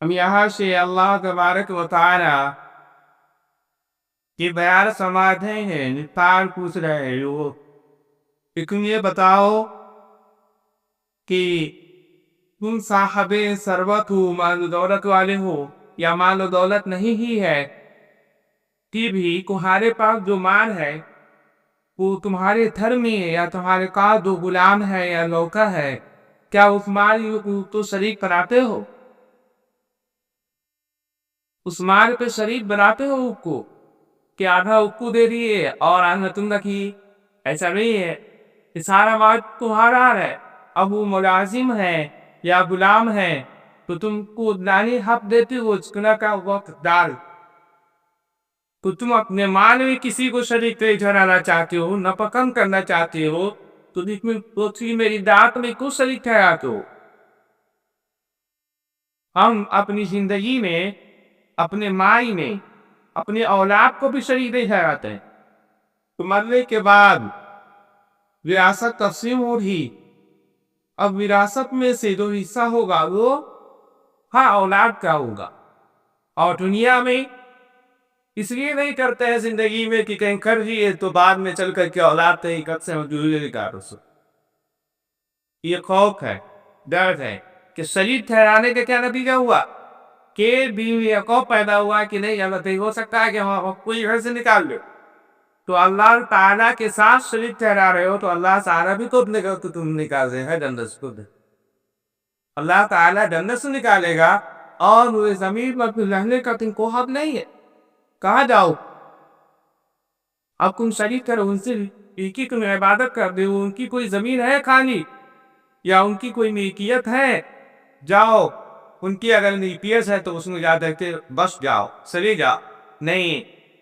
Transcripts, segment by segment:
ہم یہاں سے اللہ تبارک و تعالی کی بیان سماعتے ہیں، نپال پوچھ رہے ہیں وہ کہ تم یہ بتاؤ کہ تم صاحب ثروت ہو، مال و دولت والے ہو، یا مال و دولت نہیں ہی ہے کہ بھی تمہارے پاس جو مال ہے وہ تمہارے گھر میں یا تمہارے پاس جو غلام ہے یا نوکر ہے، کیا اس مال کو تو شریک بناتے ہو؟ اس مال پہ شریک بناتے ہو اس کو کہ آدھا اس کو دے دیے اور آدھا تم رکھی؟ ایسا نہیں ہے، یہ سارا مال تمہارا ہے۔ اب وہ ملازم ہے یا غلام ہے تو تم کو نہیں حق دیتے ہو اس کا وقت ڈال، تو تم اپنے مال میں کسی کو شریک نہیں ٹھہرانا چاہتے ہو، نہ پسند کرنا چاہتے ہو، تو میری دعوت میں کیوں شریک ٹھہراتے ہو؟ ہم اپنی زندگی میں، اپنے مائی میں، اپنے اولاد کو بھی شریک نہیں ٹھہراتے ہیں۔ تو مرنے کے بعد وراثت تقسیم ہوگی، اب وراثت میں سے جو حصہ ہوگا وہ اولاد کا ہوگا۔ اور دنیا میں اس لیے نہیں کرتے ہیں زندگی میں کہ کہیں کر دیے تو بعد میں چل کر کے اولاد تحقیقت سے مجبوری نکال سو۔ یہ خوف ہے، ڈر ہے کہ شریک ٹھہرانے کا کیا نتیجہ ہوا کہ بیوی خوف پیدا ہوا کہ نہیں غلط ہو سکتا ہے کہ ہم کوئی گھر سے نکال لے، تو اللہ تعالیٰ کے ساتھ شریک ٹھہرا رہے ہو تو اللہ تعالیٰ بھی تو تم نکال دے گا جنت سے۔ اللہ تعالیٰ جنت سے نکالے گا اور وہ زمین پر رہنے کا تم کو حق نہیں ہے۔ کہاں جاؤ؟ اب تم شریک کرو ان سے، ایک ہی تم عبادت کر دے، ان کی کوئی زمین ہے خالی یا ان کی کوئی ملکیت ہے، جاؤ ان کی اگر ملکیت ہے تو اس میں جا دیتے بس جاؤ سرے جاؤ، نہیں،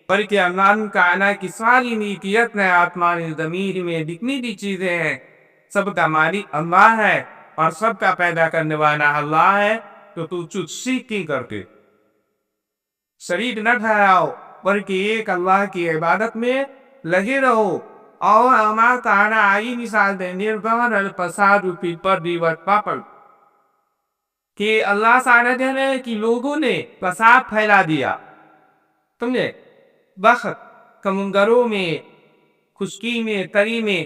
بلکہ اللہ تعالیٰ کی ساری ملکیت ہے، آسمان زمین میں جتنی بھی چیزیں ہیں سب کا مالک اللہ ہے اور سب کا پیدا کرنے والا اللہ ہے۔ تو تم سیکھ کر کے شریک نہ ٹھہراؤ بلکہ ایک اللہ کی عبادت میں لگے رہو۔ اور اللہ تعالیٰ آئی مثال دیں کہ اللہ تعالیٰ کہنے کہ لوگوں نے فساد پھیلا دیا، سمجھے، بخت سمندروں میں، خشکی میں، تری میں،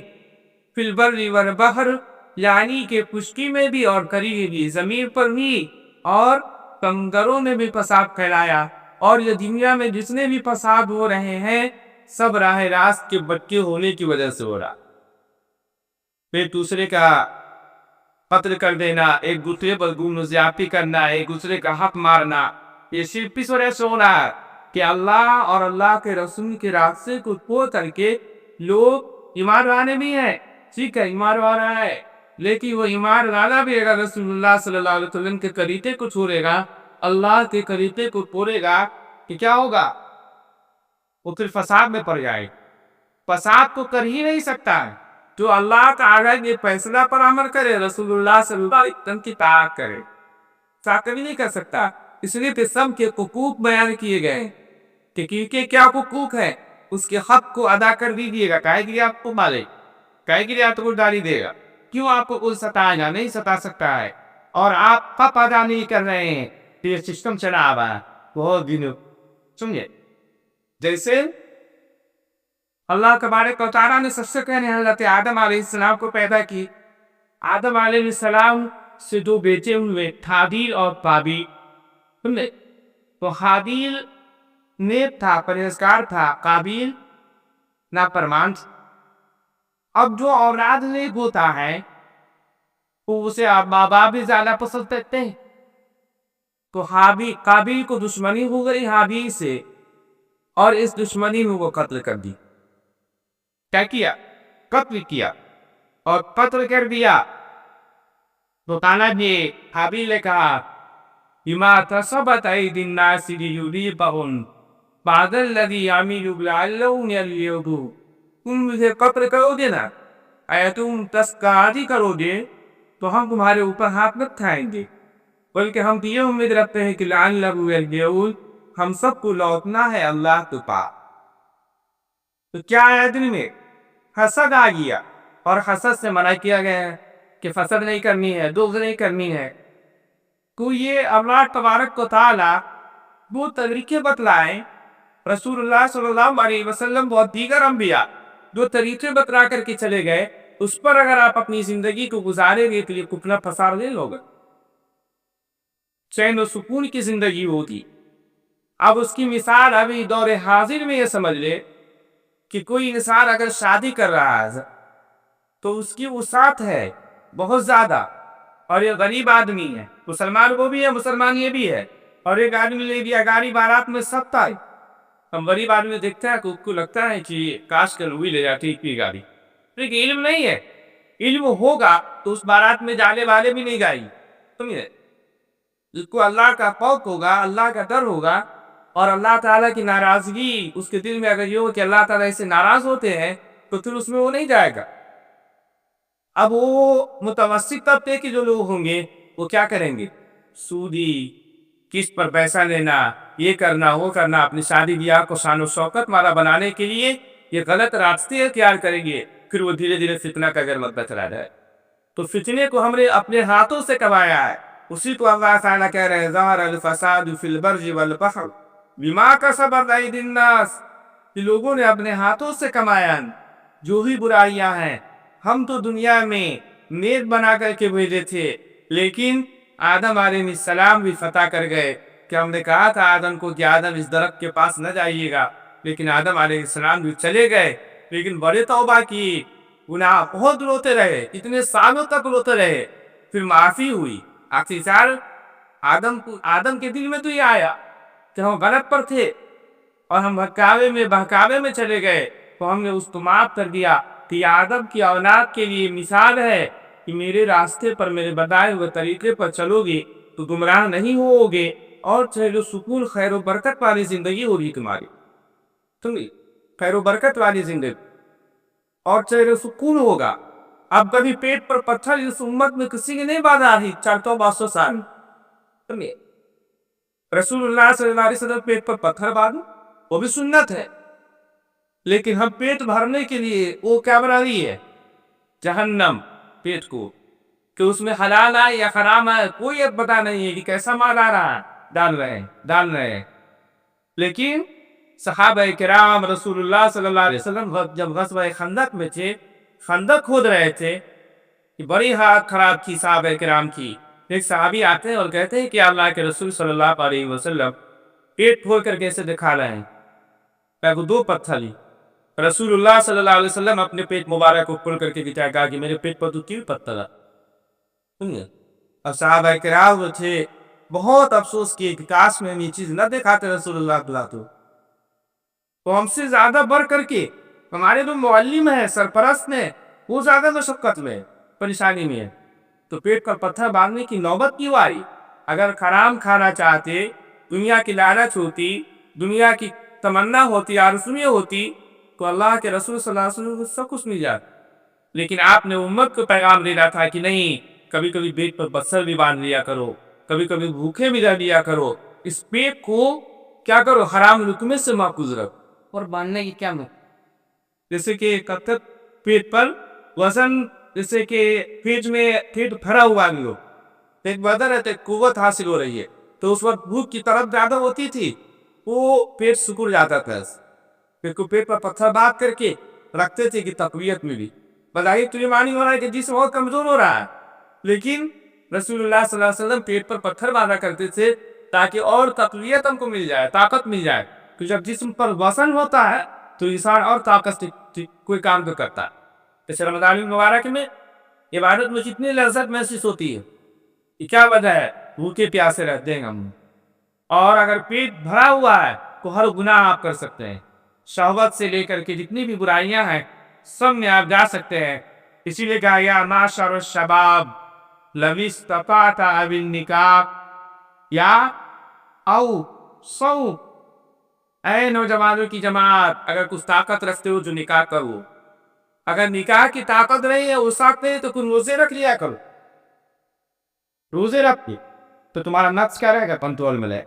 فی البر والبحر، یعنی کہ خشکی میں بھی اور تری میں بھی، زمین پر بھی اور سمندروں میں بھی فساد پھیلایا۔ اور یہ دنیا میں جتنے بھی فساد ہو رہے ہیں سب راہ راست کے بچے ہونے کی وجہ سے ہو رہا۔ پھر دوسرے کا قتل کر دینا، ایک دوسرے پر ظلم و زیادتی کرنا، ایک دوسرے کا حق مارنا، یہ صرف اس وجہ سے ہو رہا ہے کہ اللہ اور اللہ کے رسول کے راستے کو چھوڑ کر کے لوگ ایمان لانے بھی ہیں، ٹھیک ہے ایمان لانا ہے، لیکن وہ ایمان لانا بھی اگر رسول اللہ صلی اللہ علیہ وسلم کے طریقے کو چھوڑے گا، اللہ کے طریقے کو چھوڑے گا، کہ کیا ہوگا؟ وہ پھر فساد میں پڑ جائے۔ فساد تو کر ہی نہیں سکتا ہے جو اللہ تعالیٰ کے فیصلہ پر عمل کرے، رسول اللہ صلی اللہ علیہ وسلم کی اطاعت کرے، ساتھ بھی نہیں کر سکتا۔ اس لیے کہ سب کے حقوق بیان کیے گئے کہ کیونکہ کیا حقوق ہے اس کے حق کو ادا کر دیجیے گا، کہے گی آپ کو مالے، کہے گی آپ کو ڈالی دے گا، کیوں آپ کو کوئی ستائے گا؟ نہیں ستا سکتا ہے، اور آپ حق ادا نہیں کر رہے ہیں تو یہ سسٹم چلا ہوا ہے بہت دنوں، سمجھے؟ جیسے اللہ تبارک و تعالیٰ نے سب سے پہلے حضرت آدم علیہ السلام کو پیدا کی۔ آدم علیہ السلام سے دو بیٹے ہوئے، حابیل اور قابیل، سمجھے؟ تو حابیل نیک تھا، پرہیزگار تھا، قابیل نافرمان تھا۔ اب جو اولاد نیک ہوتا ہے تو اسے ماں باپ بھی زیادہ پسند کرتے ہیں، تو قابیل کو دشمنی ہو گئی حابیل سے، اور اس دشمنی میں وہ قتل کر دی۔ کیا کیا؟ قتل کیا، اور قتل کر دیا۔ تو تعالیٰ نے حابیل نے کہا بما کسبت ایدی الناس لیذیقہم بعض الذی عملوا لعلہم یرجعون۔ تم مجھے قتل کرو گے نا، اگر تم تسکاری کرو گے تو ہم تمہارے اوپر ہاتھ نہ اٹھائیں گے، بلکہ ہم یہ امید رکھتے ہیں کہ لعلہم یرجعون، ہم سب کو لوٹنا ہے اللہ کے پاس۔ تو کیا ہے دل میں؟ حسد آ گیا، اور حسد سے منع کیا گیا ہے کہ حسد نہیں کرنی ہے، دوغ نہیں کرنی ہے۔ کو یہ اللہ تبارک و تعالی وہ طریقے بتلائیں، رسول اللہ صلی اللہ علیہ وسلم اور دیگر انبیاء جو طریقے بتلا کر کے چلے گئے، اس پر اگر آپ اپنی زندگی کو گزاریں گے تو یہ کتنا پسار نہیں ہوگا، چین و سکون کی زندگی ہوتی۔ اب اس کی مثال ابھی دور حاضر میں یہ سمجھ لے کہ کوئی انسان اگر شادی کر رہا ہے تو اس کی وسعت ہے بہت زیادہ، اور یہ غریب آدمی ہے، مسلمان وہ بھی ہے، مسلمان یہ بھی ہے، اور ایک آدمی لے گیا گاڑی بارات میں سب تھا۔ ہم غریب آدمی دیکھتا ہے کو لگتا ہے کہ کاش کر وہی لے جاتی اتنی گاڑی، لیکن علم نہیں ہے۔ علم ہوگا تو اس بارات میں جانے والے بھی نہیں گائی، سمجھے؟ جس کو اللہ کا خوف ہوگا، اللہ کا ڈر ہوگا، اور اللہ تعالیٰ کی ناراضگی اس کے دل میں اگر یہ ہو کہ اللہ تعالیٰ اس سے ناراض ہوتے ہیں تو پھر اس میں وہ نہیں جائے گا۔ اب وہ متوسط طبقے کے جو لوگ ہوں گے وہ کیا کریں گے؟ سودی، قسط پر پیسہ لینا، یہ کرنا وہ کرنا، اپنی شادی بیاہ کو شان و شوکت والا بنانے کے لیے یہ غلط راستے اختیار کریں گے، پھر وہ دھیرے دھیرے فتنہ کا گھر بنتا چلا جائے۔ تو فتنے کو ہم نے اپنے ہاتھوں سے کمایا ہے، اسی کو اللہ تعالیٰ کہہ رہے ہیں ظہر الفساد فی البر والبحر بما کسبت ایدی الناس، کہ لوگوں نے اپنے ہاتھوں سے کمایا جو ہی برائیاں ہیں۔ ہم تو دنیا میں نیک بنا کر کے بھیجے تھے، لیکن آدم علیہ السلام بھی فتح کر گئے کہ ہم نے کہا تھا آدم کو کہ آدم اس درخت کے پاس نہ جائیے گا، لیکن آدم علیہ السلام بھی چلے گئے، لیکن بڑے توبہ کی، گناہ بہت روتے رہے، اتنے سالوں تک روتے رہے، پھر معافی ہوئی۔ آخر آدم کے دل میں تو یہ آیا کہ ہم غلط پر تھے اور ہم بہکاوے میں چلے گئے، تو ہم نے اس کو معاف کر دیا کہ یہ آدم کی اولاد کے لیے مثال ہے کہ میرے راستے پر، میرے بتائے ہوئے طریقے پر چلو گے تو گمراہ نہیں ہوگے، اور چہل و سکون، خیر و برکت والی زندگی ہوگی تمہاری، خیر و برکت والی زندگی اور چہل و سکون ہوگا۔ اب کبھی پیٹ پر پتھر اس امت میں کسی نے نہیں باندھا ہی 400-500 سال۔ رسول اللہ صلی اللہ علیہ وسلم پیٹ پر پتھر باندھو، وہ بھی سنت ہے، لیکن ہم پیٹ بھرنے کے لیے وہ کیا بنا رہی ہے؟ جہنم پیٹ کو، کہ اس میں حلال ہے یا حرام ہے کوئی پتہ نہیں ہے کہ کیسا مال آ رہا ہے، ڈال رہے ہیں۔ لیکن صحابہ کرام رسول اللہ صلی اللہ علیہ وسلم جب غزوہ خندق میں تھے، خندق کھود رہے تھے، کہ بڑی حالت خراب تھی صحابہ کرام کی۔ ایک صحابی آتے ہیں اور کہتے ہیں کہ اللہ کے رسول صلی اللہ علیہ وسلم پیٹ کھول کر کیسے دکھا رہے ہیں؟ میں کو 2 پتھر لی۔ رسول اللہ صلی اللہ علیہ وسلم اپنے پیٹ مبارک کو کھول کر کے دکھایا، کہا کہ میرے پیٹ پر تو 3 پتھر ہے۔ اب صحابہ کرام جو تھے بہت افسوس کیے کہ کاش میں یہ چیز نہ دکھاتے رسول اللہ، تو ہم سے زیادہ بڑھ کر کے ہمارے جو معلم ہیں، سرپرست ہیں، وہ زیادہ مشقت میں، پریشانی میں ہے، تو پیٹ پر پتھر باندھنے کی نوبت کیوں آئی؟ اگر حرام کھانا چاہتے، دنیا کی لالچ ہوتی، دنیا کی تمنا ہوتی، آرزویں ہوتی، تو اللہ کے رسول صلی اللہ علیہ وسلم کو سب کچھ مل جاتا، لیکن آپ نے امت کو پیغام دینا تھا کہ نہیں، کبھی کبھی پیٹ پر پتھر بھی باندھ لیا کرو، کبھی کبھی بھوکے بھی رہ لیا کرو، اس پیٹ کو کیا کرو، حرام لقمے سے محفوظ رکھو۔ اور باندھنے کی کیا مطلب؟ جیسے کہ پیٹ پر وزن، جیسے کہ پیٹ میں پیٹ بھرا ہوا بھی ہو، ایک بدن ہے، ایک قوت حاصل ہو رہی ہے، تو اس وقت بھوک کی طرف زیادہ ہوتی تھی، وہ پیٹ سکڑ جاتا تھا، پھر کو پیٹ پر پتھر باندھ کر کے رکھتے تھے کہ تقویت ملی۔ بظاہر تو یہ معنی ہو رہا ہے کہ جسم بہت کمزور ہو رہا ہے، لیکن رسول اللہ صلی اللہ علیہ وسلم پیٹ پر پتھر باندھا کرتے تھے تاکہ اور تقویت ہم کو مل جائے، طاقت مل جائے، تو جب جسم پر وزن ہوتا ہے تو انسان اور طاقت سے کوئی کام تو کرتا ہے۔ جیسے رمضان المبارک میں عبادت میں جتنی لذت محسوس ہوتی ہے، یہ کیا وجہ ہے؟ بھوکے پیاسے رہتے ہیں ہم، اور اگر پیٹ بھرا ہوا ہے تو ہر گناہ آپ کر سکتے ہیں، شہوت سے لے کر کے جتنی بھی برائیاں ہیں سب میں آپ جا سکتے ہیں۔ اسی لیے کہا یا معشر الشباب لو استطعت بالنکاح یا او صوم، اے نوجوانوں کی جماعت، اگر کچھ طاقت رکھتے ہو جو نکاح کرو، اگر نکاح کی طاقت نہیں ہے، وسعت نہیں، تو کچھ روزے رکھ لیا کرو، روزے رکھ کے تو تمہارا نفس کیا رہے گا؟ کنٹرول میں رہے۔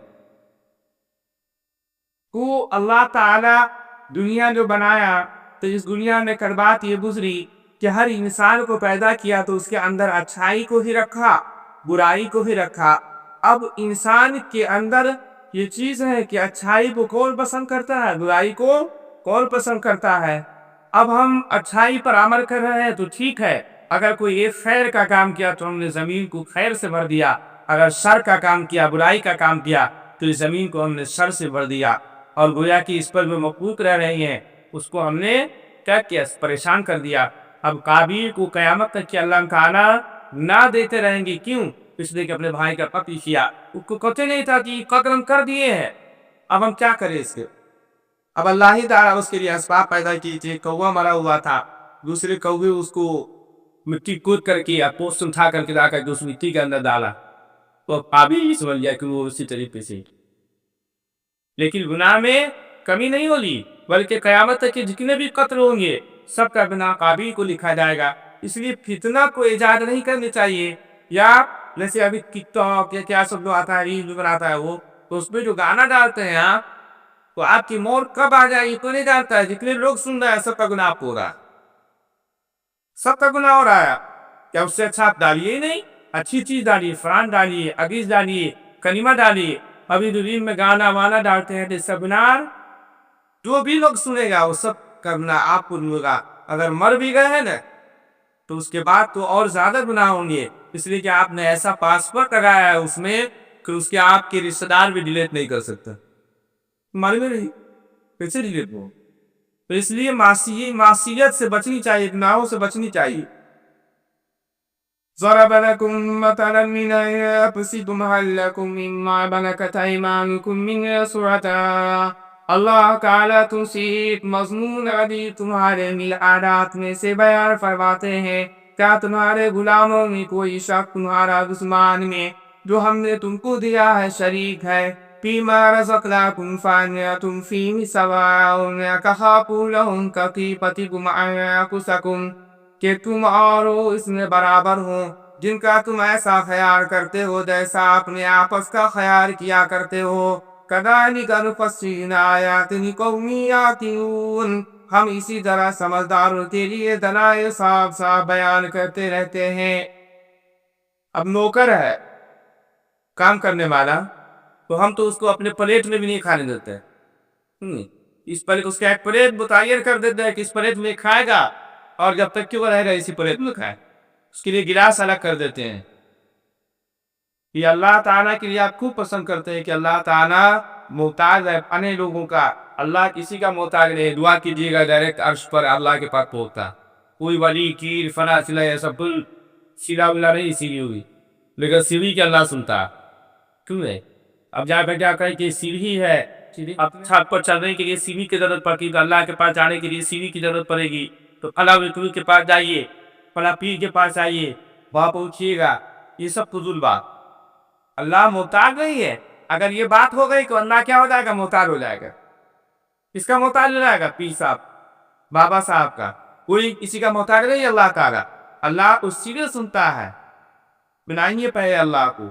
کو اللہ تعالی دنیا جو بنایا تو اس دنیا میں بات یہ گزری کہ ہر انسان کو پیدا کیا تو اس کے اندر اچھائی کو ہی رکھا، برائی کو ہی رکھا، اب انسان کے اندر یہ چیز ہے کہ اچھائی کو کون پسند کرتا ہے، برائی کو کون پسند کرتا ہے۔ اب ہم اچھائی پر عمل کر رہے ہیں تو ٹھیک ہے، اگر کوئی ایک خیر کا کام کیا تو ہم نے زمین کو خیر سے بھر دیا، اگر شر کا کام کیا، برائی کا کام کیا تو اس زمین کو ہم نے شر سے بھر دیا، اور گویا کہ اس پر جو مخلوق رہ رہی ہیں اس کو ہم نے کیا کیا، پریشان کر دیا۔ اب قابیل کو قیامت تک کہ اللہ تعالیٰ نہ دیتے رہیں گے، کیوں؟ اس لیے کہ اپنے بھائی کا قتل کیا، اس کو قتل نہیں تھا کہ قتل کر دیے ہیں۔ اب ہم کیا کریں اس کے؟ اب اللہ ہی تعالیٰ اس کے لیے اسباب پیدا کی تھی، کوہ مرا ہوا تھا، دوسرے کوے اس کو مٹی کود کر کے یا پوست اٹھا کر کے لا کر کے اس مٹی کے اندر ڈالا، تو قابیل سمجھ گیا کہ وہ اسی طریقے سے، لیکن گناہ میں کمی نہیں ہوگی، بلکہ قیامت تک کے جتنے بھی قتل ہوں گے سب کا گناہ قابیل کو لکھا جائے گا۔ اس لیے فتنہ کو ایجاد نہیں کرنی چاہیے، یا جیسے ابھی ٹک ٹاک یا کیا سب جو آتا ہے، ریل بناتا ہے وہ، تو اس میں جو گانا ڈالتے ہیں آپ، تو آپ کی موت کب آ جائے گی تو نہیں جانتا ہے، جتنے لوگ سن رہے ہیں سب کا گناہ آپ کو ہو رہا ہے، سب کا گناہ ہو رہا ہے۔ کیا اس سے اچھا آپ ڈالیے ہی نہیں، اچھی چیز ڈالیے، قرآن ڈالیے، حدیث ڈالیے، کلمہ ڈالیے۔ ابھی جو ریل میں گانا وانا ڈالتے ہیں تو سب گناہ جو بھی لوگ سنے گا وہ سب کا گناہ آپ کو ہوگا۔ اگر مر بھی گئے ہیں نا تو اس کے بعد تو اور زیادہ گناہ ہوں گے، اس لیے کہ آپ نے ایسا پاسورڈ لگایا ہے اس میں کہ اس کے آپ کے رشتہ دار بھی ڈیلیٹ نہیں کر سکتا، معلوم نہیں کیسے ڈیلیٹ ہو۔ تو اس لیے معصیت سے بچنی چاہیے، گناہوں سے بچنی چاہیے۔ ضرب لكم مثلا من أنفسكم هل لكم مما ملكت أيمانكم من شركاء۔ اللہ تعالیٰ تم سے ایک مضمون علی تمہارے میلادات میں سے بیان فرماتے ہیں، کیا تمہارے غلاموں میں کوئی شخص تمہارا دشمن میں جو ہم نے تم کو دیا ہے شریک ہے؟ فیما رزقناکم فانتم فیہ سواء تخافون لهم کخیفتکم انفسکم، کہ تم اور وہ اس میں برابر ہوں، جن کا تم ایسا خیال کرتے ہو جیسا اپنے آپس کا خیال کیا کرتے ہو۔ کذالک نفصل الآیات لقوم یعقلون، ہم اسی طرح سمجھداروں کے لیے دلائل صاف صاف بیان کرتے رہتے ہیں۔ اب نوکر ہے، کام کرنے والا، تو ہم تو اس کو اپنے پلیٹ میں بھی نہیں کھانے دیتے، اس پلیٹ اس کا ایک پلیٹ متعین کر دیتے ہیں کہ اس پلیٹ میں کھائے گا، اور جب تک کہ وہ رہے گا اسی پلیٹ میں کھائے، اس کے لیے گلاس الگ کر دیتے ہیں۔ یہ اللہ تعالیٰ کے لیے آپ خوب پسند کرتے ہیں کہ اللہ تعالیٰ محتاج ہے اپنے لوگوں کا، اللہ کسی کا محتاج نہیں۔ دعا کیجیے گا ڈائریکٹ عرش پر اللہ کے پاس پہنچتا، کوئی ولی کیر فنا سلا ایسا بل سیدھا بلا نہیں سیڑھی ہوئی، لیکن سیڑھی کے اللہ سنتا کیوں ہے؟ اب جا کر کیا کہیں کہ سیڑھی ہے، اب چھت پر چلنے کے لیے سیڑھی کی ضرورت پڑتی ہے، تو اللہ کے پاس جانے کے لیے سیڑھی کی ضرورت پڑے گی، تو فلاں ولی کے پاس جائیے، فلاں پیر کے پاس جائیے، وہاں پہنچیے گا۔ یہ سب فضول بات، اللہ محتاج نہیں ہے۔ اگر یہ بات ہو گئی تو اللہ کیا ہو جائے گا؟ محتاج ہو جائے گا۔ کس کا محتاج ہو جائے گا؟ پیر صاحب، بابا صاحب کا، کوئی کسی کا محتاج نہیں ہے اللہ تعالیٰ۔ اللہ اس سیدھے سنتا ہے، بنائیے پہلے اللہ کو۔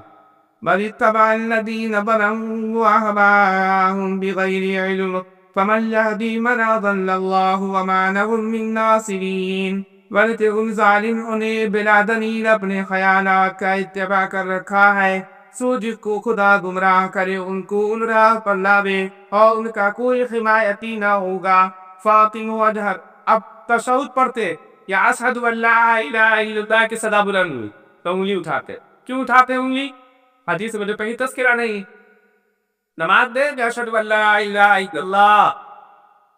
بل اتبع الذین ظلموا اهواءهم بغیر علم فمن یهدی من اضل اللہ وما لهم من ناصرین۔ بلکہ ان ظالموں نے بلا دلیل اپنے خیالات کا اتباع کر رکھا ہے، سو جس کو خدا گمراہ کرے ان کو ان راہ پر لاوے، اور ان کا کوئی حمایتی نہ ہوگا۔ فاطم وجہک، اب تشہد پڑھتے یا اشہد ان لا الہ الا اللہ کے صدا بلند ہوئی تو انگلی اٹھاتے، کیوں اٹھاتے انگلی؟ حدیث میں کہیں تذکرہ نہیں۔ نماز دے اشہد ان لا الہ الا اللہ،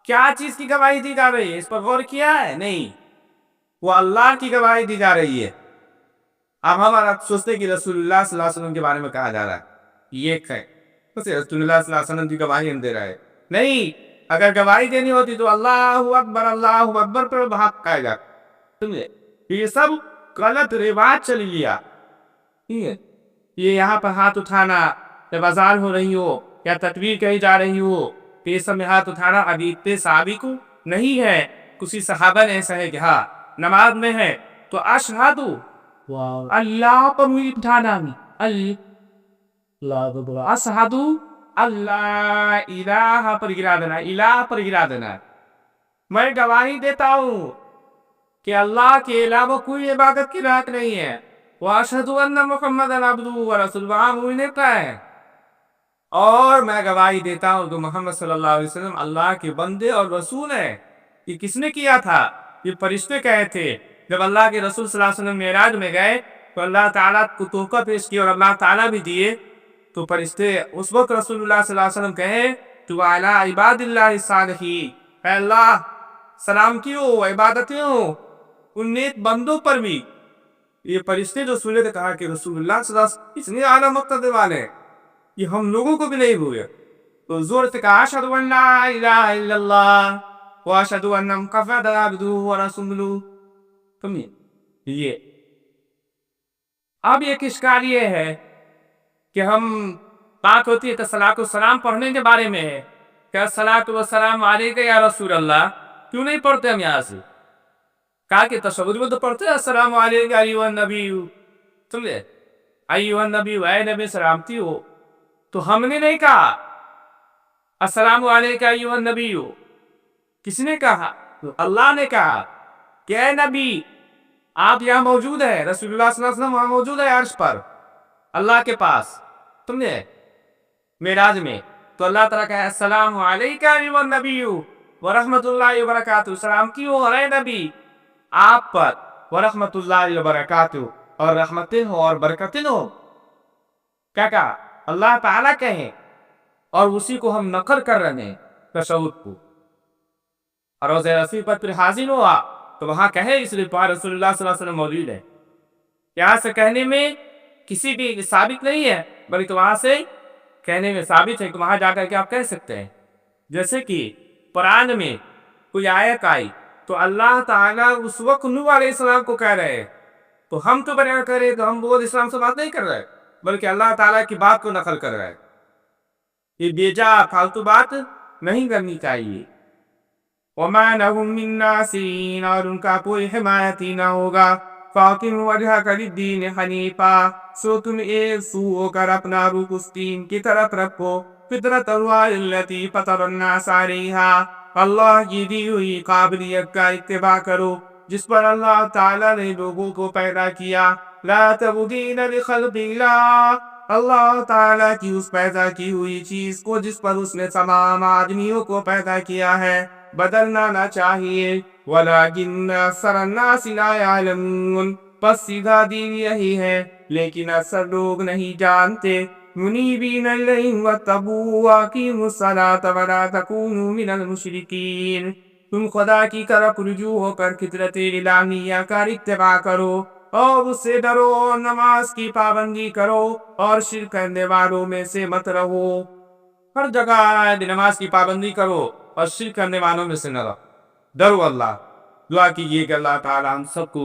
کیا چیز کی گواہی دی جا رہی ہے؟ اس پر غور کیا ہے؟ نہیں، وہ اللہ کی گواہی دی جا رہی ہے۔ اب ہمارا سوچتے کہ رسول اللہ صلی اللہ علیہ وسلم کے بارے میں کہا جا رہا ہے یہ ہے، رسول اللہ صلی اللہ علیہ وسلم کی گواہی ہم دے رہے ہیں، نہیں۔ اگر گواہی دینی ہوتی تو اللہ اکبر پر بھاگ کہا جاتا، سمجھے؟ یہ سب غلط رواج چلی لیا، ٹھیک ہے؟ یہ یہاں پر ہاتھ اٹھانا جب اذان ہو رہی ہو یا تکبیر کہی جا رہی ہو، یہ سب میں ہاتھ اٹھانا ابھی اتنے صحابی کو نہیں ہے۔ کسی صحابہ نے ایسا ہے کہ ہاں نماز میں ہے تو اشہدو اللہ پر انگلی اٹھانا بھی، اللہ اشہدو اللہ الہ پر گرا دینا، الہ پر گرا دینا۔ میں گواہی دیتا ہوں کہ اللہ کے علاوہ کوئی عبادت کی لائق نہیں ہے، واشهد ان محمد عبدہ ورسولہ، وہاں وہی لیتا ہے، اور میں گواہی دیتا ہوں کہ محمد صلی اللہ علیہ وسلم اللہ کے بندے اور رسول ہیں۔ یہ کس نے کیا تھا؟ یہ فرشتے کہے تھے۔ جب اللہ کے رسول صلی اللہ علیہ وسلم معراج میں گئے تو اللہ تعالیٰ کو تحفہ پیش کیا اور اللہ تعالیٰ بھی دیے، تو فرشتے اس وقت رسول اللہ صلی اللہ علیہ وسلم کہے تو علی عباد اللہ الصالحین، اے اللہ سلامتی ہو، عبادتیں ہو ان نیک بندوں پر بھی۔ یہ فرشتے جو سنے تو کہا کہ رسول اللہ صلی اللہ علیہ وسلم اتنے اعلیٰ مرتبے والے ہیں، یہ ہم لوگوں کو بھی نہیں ہوئے۔ تو زور سے کہا اشہد ان لا الہ الا اللہ واشہد ان محمد عبدہ ورسولہ۔ یہ اب ایک اشکال یہ ہے کہ ہم بات ہوتی ہے تو صلاۃ و سلام پڑھنے کے بارے میں ہے کہ الصلاۃ والسلام علیک یا رسول اللہ، کیوں نہیں پڑھتے ہم یہاں سے؟ کہا کہ تشہد میں تو پڑھتے ہیں السلام علیک ایھا النبی، سمجھے، ایھا النبی، اے نبی سلامتی ہو۔ تو ہم نے نہیں کہا السلام علیک ایھا النبی، کس نے کہا؟ اللہ نے کہا کہ اے نبی آپ یہاں موجود ہیں، رسول اللہ صلی اللہ علیہ وسلم وہاں موجود ہے عرش پر اللہ کے پاس، سمجھے، معراج میں۔ تو اللہ تعالیٰ کہا السلام علیک ایھا النبی ورحمۃ اللہ وبرکاتہ، سلامتی ہو اور اے نبی آپ پر ورحمۃ اللہ وبرکاتہ، اور رحمتیں ہو اور برکتیں ہو۔ کیا کہا؟ اللہ تعالیٰ کہیں، اور اسی کو ہم نقل کر رہے ہیں تشہد کو۔ اور روز رسول پر پھر حاضر ہوا تو وہاں کہے اس لیے پاک رسول اللہ صلی اللہ علیہ وسلم موجود ہے۔ یہاں سے کہنے میں کسی بھی ثابت نہیں ہے، بلکہ وہاں سے کہنے میں ثابت ہے کہ وہاں جا کر کے آپ کہہ سکتے ہیں۔ جیسے کہ قرآن میں کوئی آیت آئی تو اللہ تعالیٰ اس وقت نوح علیہ السلام کو کہہ رہے ہیں، تو ہم تو بیان کر رہے تو ہم وہ اسلام سے بات نہیں کر رہے، بلکہ اللہ تعالیٰ کی بات کو نقل کر رہے ہیں۔ یہ بیجا فالتو بات نہیں کرنی چاہیے۔ وَمَا لَهُم مِّن نَّاصِرِينَ، اور ان کا کوئی حمایتی نہ ہوگا۔ فَأَقِمْ وَجْهَكَ لِلدِّينِ حَنِيفًا، سو تم ایک سو ہو کر اپنا رخ اس دین کی طرف رکھو، فطرۃ اللہ التی فطر الناس علیہا، اللہ کی دی ہوئی قابلیت کا اتباع کرو جس پر اللہ تعالیٰ نے لوگوں کو پیدا کیا۔ لا تبدیل لخلق اللہ، اللہ تعالیٰ کی اس پیدا کی ہوئی چیز کو جس پر اس نے تمام آدمیوں کو پیدا کیا ہے بدلنا نہ چاہیے۔ وَلَٰكِنَّ أَكْثَرَ النَّاسِ لَا يَعْلَمُونَ، بس سیدھا دین یہی ہے لیکن اکثر لوگ نہیں جانتے۔ مُنِيبِينَ إِلَيْهِ وَاتَّقُوهُ وَأَقِيمُوا الصَّلَاةَ وَلَا تَكُونُوا مِنَ الْمُشْرِكِينَ، تم خدا کی طرف رجوع ہو کر فطرت الہیہ کا اتباع کرو اور اس سے ڈرو، اور نماز کی پابندی کرو اور شرک کرنے والوں میں سے مت رہو۔ ہر جگہ نماز کی پابندی کرو اور شرک کرنے والوں میں سے نہ رہو، ڈرو اللہ۔ دعا کیجیے کہ اللہ تعالیٰ ہم سب کو